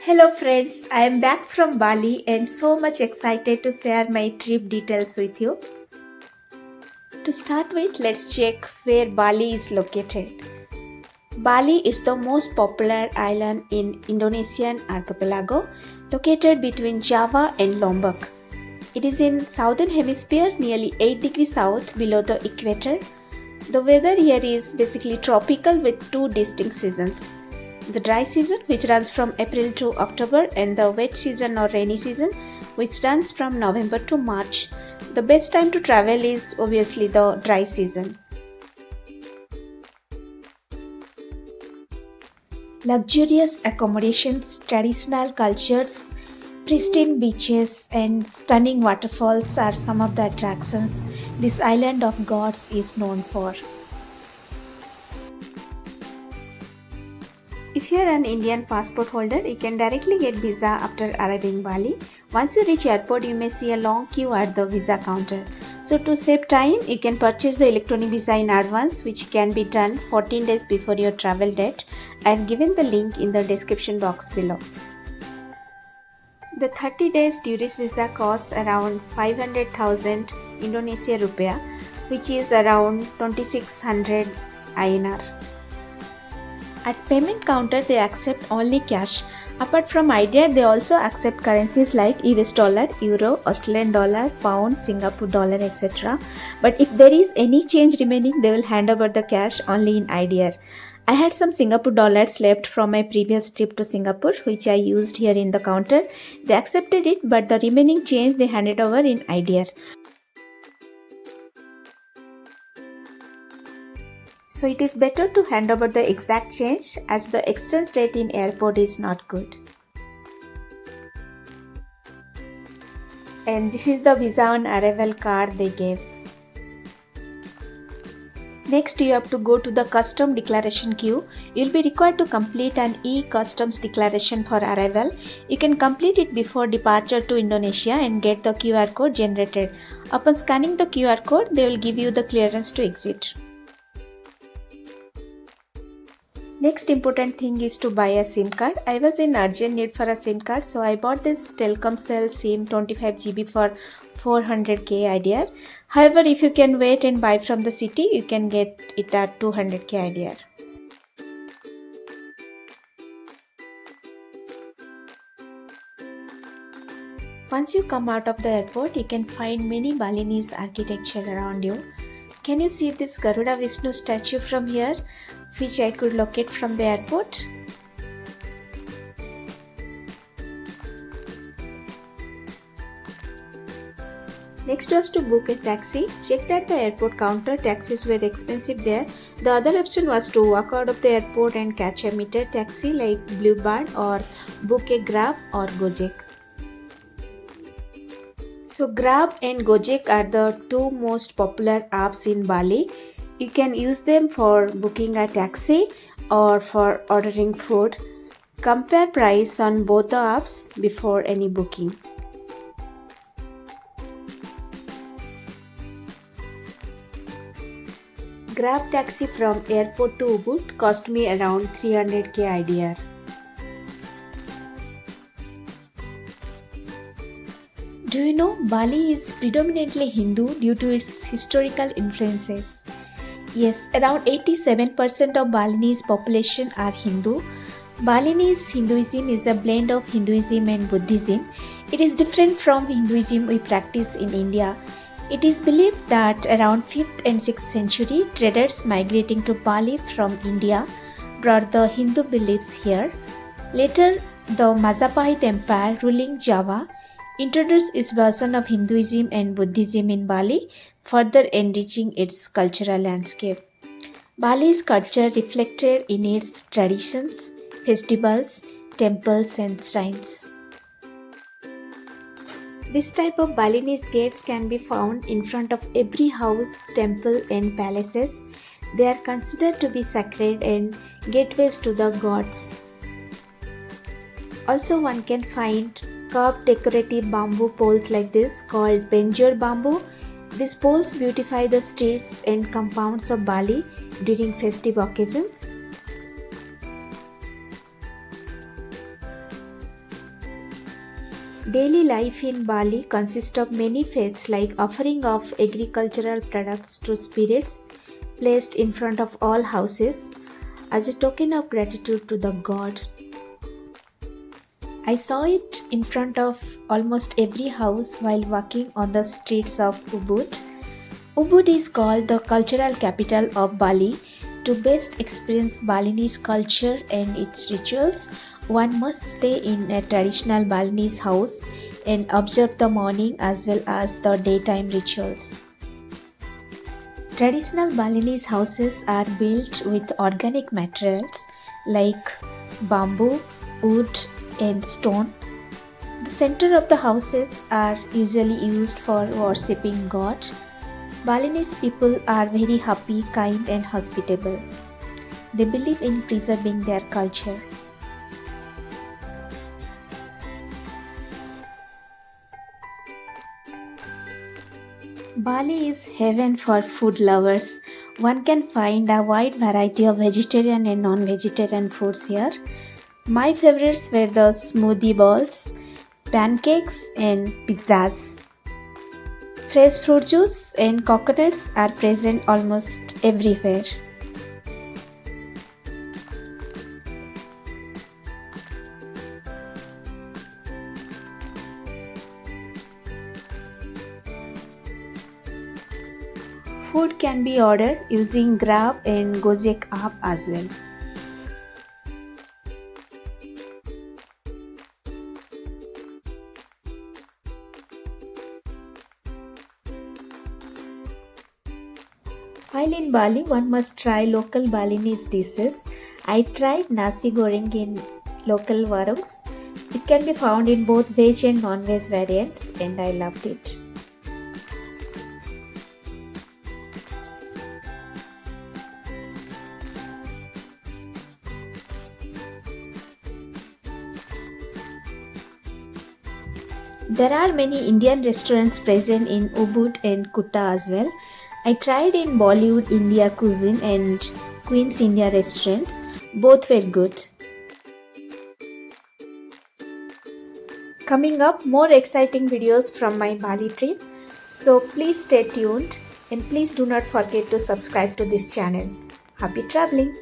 Hello friends, I am back from Bali and so much excited to share my trip details with you. To start with, let's check where Bali is located. Bali is the most popular island in Indonesian archipelago, located between Java and Lombok. It is in southern hemisphere, nearly 8 degrees south below the equator. The weather here is basically tropical with two distinct seasons. The dry season, which runs from April to October, and the wet season or rainy season, which runs from November to March. The best time to travel is obviously the dry season. Luxurious accommodations, traditional cultures, pristine beaches, and stunning waterfalls are some of the attractions this island of gods is known for. If you are an Indian passport holder, you can directly get visa after arriving Bali. Once you reach airport, you may see a long queue at the visa counter. So to save time, you can purchase the electronic visa in advance, which can be done 14 days before your travel date. I have given the link in the description box below. The 30 days tourist visa costs around 500,000 Indonesia rupiah, which is around 2600 INR. At payment counter, they accept only cash. Apart from IDR, they also accept currencies like US dollar, euro, Australian dollar, pound, Singapore dollar, etc. But if there is any change remaining, they will hand over the cash only in IDR. I had some Singapore dollars left from my previous trip to Singapore, which I used here in the counter. They accepted it, but the remaining change they handed over in IDR. So it is better to hand over the exact change as the exchange rate in airport is not good. And this is the visa on arrival card they gave. Next, you have to go to the custom declaration queue. You will be required to complete an e-customs declaration for arrival. You can complete it before departure to Indonesia and get the QR code generated. Upon scanning the QR code, they will give you the clearance to exit. Next important thing is to buy a SIM card. I was in urgent need for a SIM card, so I bought this Telkomsel SIM 25 GB for 400k IDR. However, if you can wait and buy from the city, you can get it at 200k IDR. Once you come out of the airport, you can find many Balinese architecture around you. Can you see this Garuda Vishnu statue from here, which I could locate from the airport? Next was to book a taxi. Checked at the airport counter, taxis were expensive there. The other option was to walk out of the airport and catch a meter taxi like Bluebird or book a Grab or Gojek. So Grab and Gojek are the two most popular apps in Bali. You can use them for booking a taxi or for ordering food. Compare price on both the apps before any booking. Grab taxi from airport to Ubud cost me around 300k IDR. Do you know Bali is predominantly Hindu due to its historical influences? Yes, around 87% of Balinese population are Hindu. Balinese Hinduism is a blend of Hinduism and Buddhism. It is different from Hinduism we practice in India. It is believed that around 5th and 6th century, traders migrating to Bali from India brought the Hindu beliefs here. Later, the Majapahit Empire ruling Java introduced its version of Hinduism and Buddhism in Bali, further enriching its cultural landscape. Bali's culture reflected in its traditions, festivals, temples and shrines. This type of Balinese gates can be found in front of every house, temple and palaces. They are considered to be sacred and gateways to the gods. Also, one can find carved decorative bamboo poles like this called penjor bamboo. These poles beautify the streets and compounds of Bali during festive occasions. Daily life in Bali consists of many faiths like offering of agricultural products to spirits placed in front of all houses as a token of gratitude to the god. I saw it in front of almost every house while walking on the streets of Ubud. Ubud is called the cultural capital of Bali. To best experience Balinese culture and its rituals, one must stay in a traditional Balinese house and observe the morning as well as the daytime rituals. Traditional Balinese houses are built with organic materials like bamboo, wood, and stone. The center of the houses are usually used for worshipping God. Balinese people are very happy, kind, and hospitable. They believe in preserving their culture. Bali is heaven for food lovers. One can find a wide variety of vegetarian and non-vegetarian foods here. My favorites were the smoothie bowls, pancakes, and pizzas. Fresh fruit juice and coconuts are present almost everywhere. Food can be ordered using Grab and Gojek app as well. While in Bali, one must try local Balinese dishes. I tried nasi goreng in local warungs. It can be found in both veg and non-veg variants, and I loved it. There are many Indian restaurants present in Ubud and Kutta as well. I tried in Bollywood India cuisine and Queen's India restaurants. Both were good. Coming up, more exciting videos from my Bali trip. So please stay tuned and please do not forget to subscribe to this channel. Happy traveling!